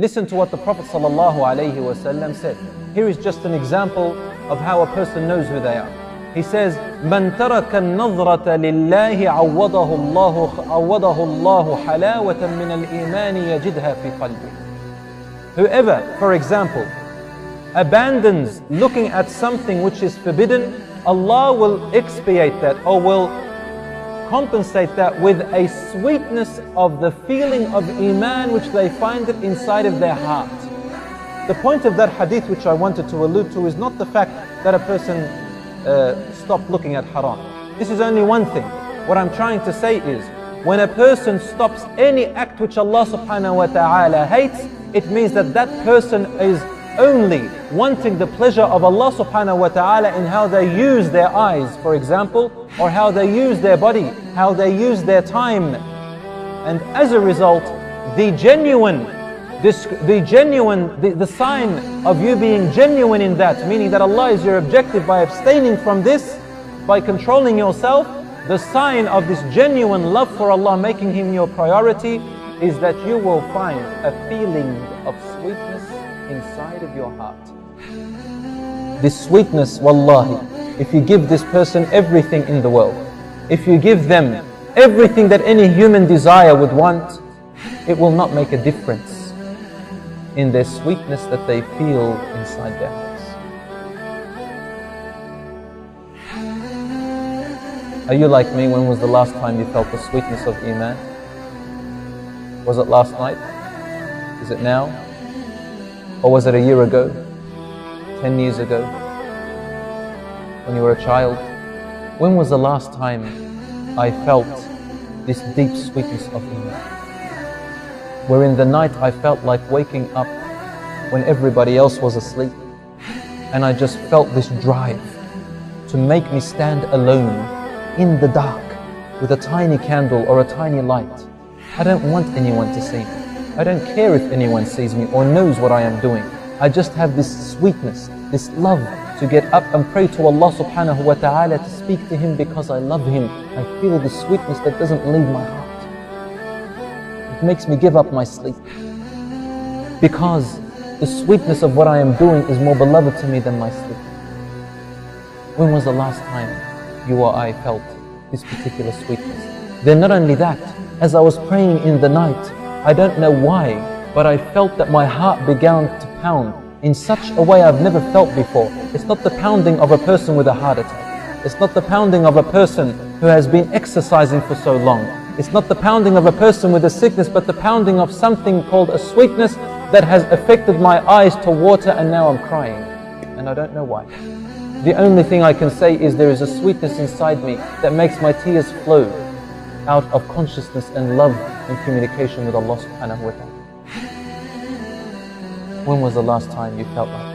Listen to what the Prophet ﷺ said. Here is just an example of how a person knows who they are. He says, "Man taraka an-nazrata lillahi awadahu Allahu halawatan min al-iman yajidha fi qalbi." Whoever, for example, abandons looking at something which is forbidden, Allah will expiate that, or will compensate that with a sweetness of the feeling of Iman which they find it inside of their heart. The point of that hadith which I wanted to allude to is not the fact that a person stopped looking at haram. This is only one thing. What I'm trying to say is, when a person stops any act which Allah subhanahu wa ta'ala hates, it means that that person is only wanting the pleasure of Allah subhanahu wa ta'ala in how they use their eyes, for example, or how they use their body, how they use their time. And as a result, the sign of you being genuine in that, meaning that Allah is your objective by abstaining from this, by controlling yourself, the sign of this genuine love for Allah, making Him your priority, is that you will find a feeling of sweetness inside of your heart. This sweetness, wallahi, if you give this person everything in the world, if you give them everything that any human desire would want, it will not make a difference in their sweetness that they feel inside their hearts. Are you like me? When was the last time you felt the sweetness of Iman? Was it last night? Is it now? Or was it a year ago? 10 years ago? When you were a child? When was the last time I felt this deep sweetness of Iman? Where in the night I felt like waking up when everybody else was asleep, and I just felt this drive to make me stand alone in the dark with a tiny candle or a tiny light. I don't want anyone to see me. I don't care if anyone sees me or knows what I am doing. I just have this sweetness, this love to get up and pray to Allah subhanahu wa ta'ala, to speak to Him because I love Him. I feel the sweetness that doesn't leave my heart. It makes me give up my sleep, because the sweetness of what I am doing is more beloved to me than my sleep. When was the last time you or I felt this particular sweetness? Then not only that, as I was praying in the night, I don't know why, but I felt that my heart began to pound in such a way I've never felt before. It's not the pounding of a person with a heart attack. It's not the pounding of a person who has been exercising for so long. It's not the pounding of a person with a sickness, but the pounding of something called a sweetness that has affected my eyes to water, and now I'm crying. And I don't know why. The only thing I can say is there is a sweetness inside me that makes my tears flow out of consciousness and love and communication with Allah subhanahu wa ta'ala. When was the last time you felt like that?